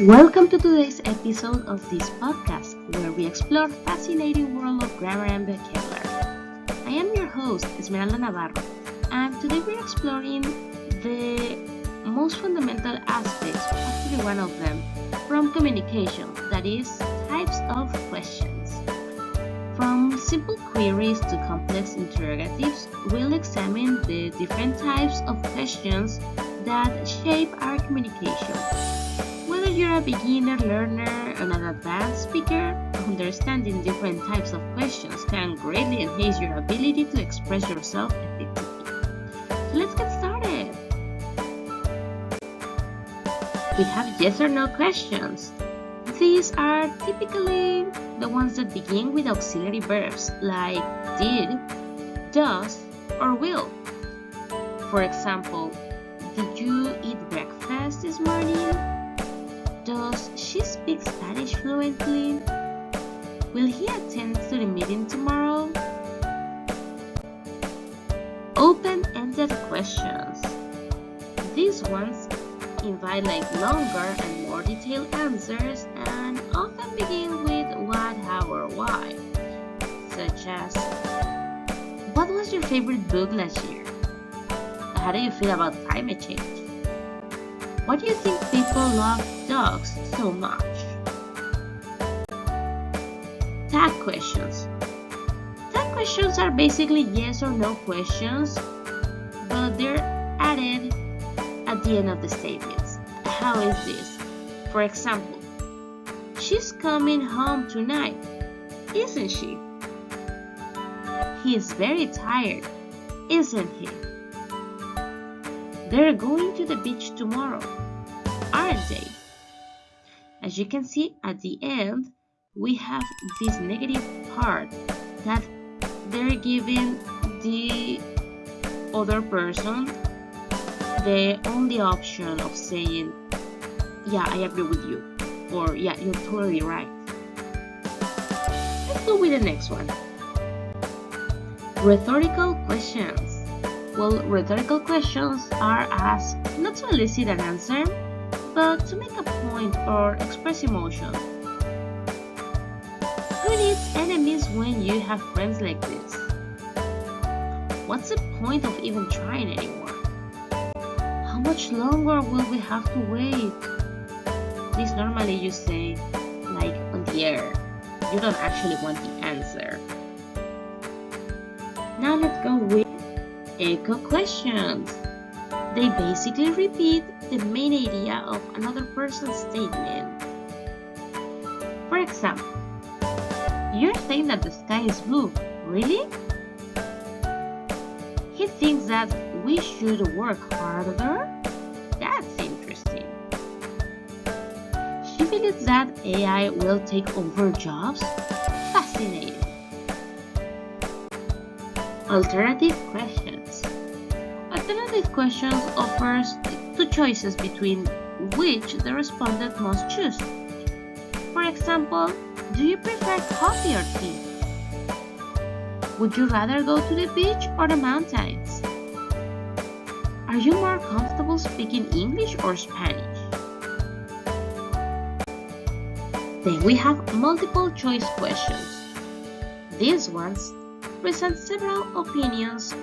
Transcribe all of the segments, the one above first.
Welcome to today's episode of this podcast where we explore fascinating world of grammar and vocabulary. I am your host, Esmeralda Navarro, and today we're exploring the most fundamental aspects, actually one of them, from communication, that is, types of questions. From simple queries to complex interrogatives, we'll examine the different types of questions that shape our communication. Whether you're a beginner learner or an advanced speaker, understanding different types of questions can greatly enhance your ability to express yourself effectively. So let's get started. We have yes or no questions. These are typically the ones that begin with auxiliary verbs like did, does, or will. For example, did you eat breakfast this morning? Does she speak Spanish fluently? Will he attend to the meeting tomorrow? Open-ended questions. These ones invite longer and more detailed answers and often begin with what, how, or why. Such as, what was your favorite book last year? How do you feel about climate change? Why do you think people love dogs so much? Tag questions. Tag questions are basically yes or no questions, but they're added at the end of the statements. How is this? For example, she's coming home tonight, isn't she? He is very tired, isn't he? They're going to the beach tomorrow, aren't they? As you can see at the end, we have this negative part that they're giving the other person the only option of saying, yeah, I agree with you, or yeah, you're totally right. Let's go with the next one. Rhetorical questions. Well, rhetorical questions are asked not to elicit an answer, but to make a point or express emotion. Who needs enemies when you have friends like this? What's the point of even trying anymore? How much longer will we have to wait? This normally you say, on the air. You don't actually want the answer. Now let's go with echo questions. They basically repeat the main idea of another person's statement. For example, you're saying that the sky is blue, really? He thinks that we should work harder? That's interesting. She believes that AI will take over jobs? Fascinating. Alternative questions. Alternative questions offers two choices between which the respondent must choose. For example, do you prefer coffee or tea? Would you rather go to the beach or the mountains? Are you more comfortable speaking English or Spanish? Then we have multiple choice questions. These ones present several opinions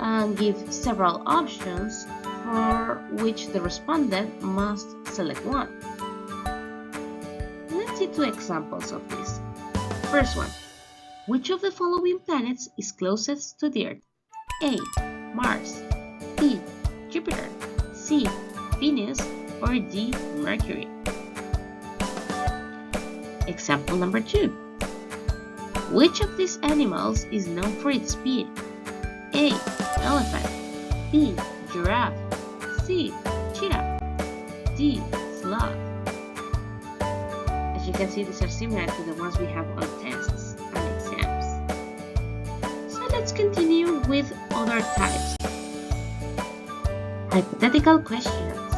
and give several options for which the respondent must select one. Let's see two examples of this. First one, which of the following planets is closest to the Earth? A. Mars, B. Jupiter, C. Venus, or D. Mercury? Example number 2. Which of these animals is known for its speed? A. Elephant, B. Giraffe, C. Cheetah, D. Sloth. As you can see, these are similar to the ones we have on tests and exams. So let's continue with other types. Hypothetical questions.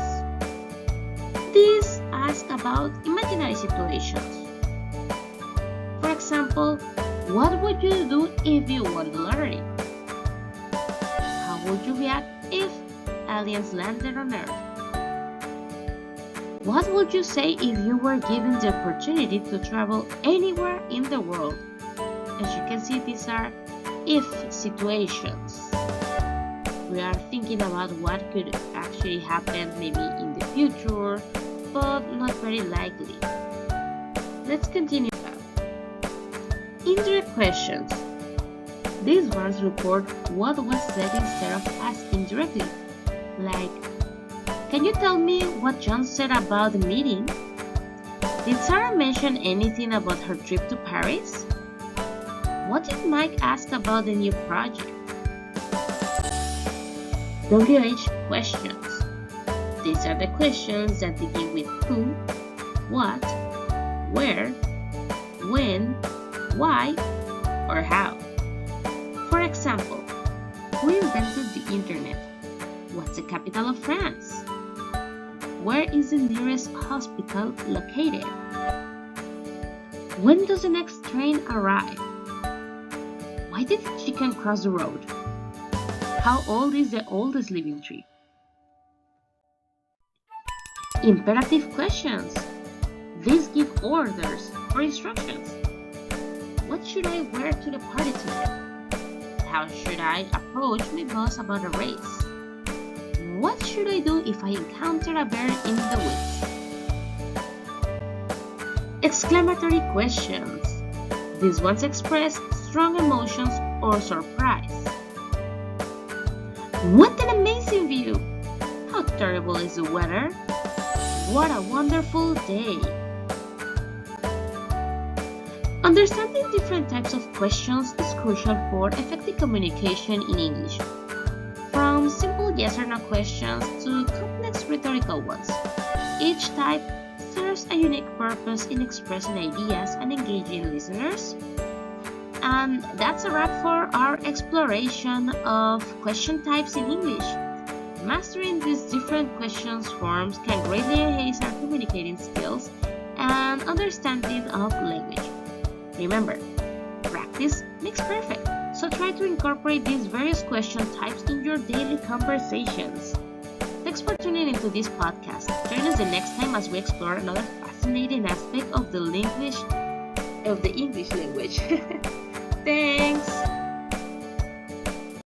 These ask about imaginary situations. For example, what would you do if you won the lottery? How would you react if aliens landed on Earth? What would you say if you were given the opportunity to travel anywhere in the world? As you can see, these are if situations. We are thinking about what could actually happen maybe in the future, but not very likely. Let's continue now. Indirect questions. These ones report what was said instead of asking directly. Like, can you tell me what John said about the meeting? Did Sarah mention anything about her trip to Paris? What did Mike ask about the new project? WH questions. These are the questions that begin with who, what, where, when, why, or how. For example, who invented the internet? What's the capital of France? Where is the nearest hospital located? When does the next train arrive? Why did the chicken cross the road? How old is the oldest living tree? Imperative questions. These give orders or instructions. What should I wear to the party tonight? How should I approach my boss about a raise? What should I do if I encounter a bear in the woods? Exclamatory questions. These ones express strong emotions or surprise. What an amazing view! How terrible is the weather? What a wonderful day! Understanding different types of questions is crucial for effective communication in English. From simple yes or no questions to complex rhetorical ones. Each type serves a unique purpose in expressing ideas and engaging listeners. And that's a wrap for our exploration of question types in English. Mastering these different questions forms can greatly enhance our communicating skills and understanding of language. Remember, practice makes perfect. So try to incorporate these various question types in your daily conversations. Thanks for tuning into this podcast. Join us the next time as we explore another fascinating aspect of the English language. Thanks!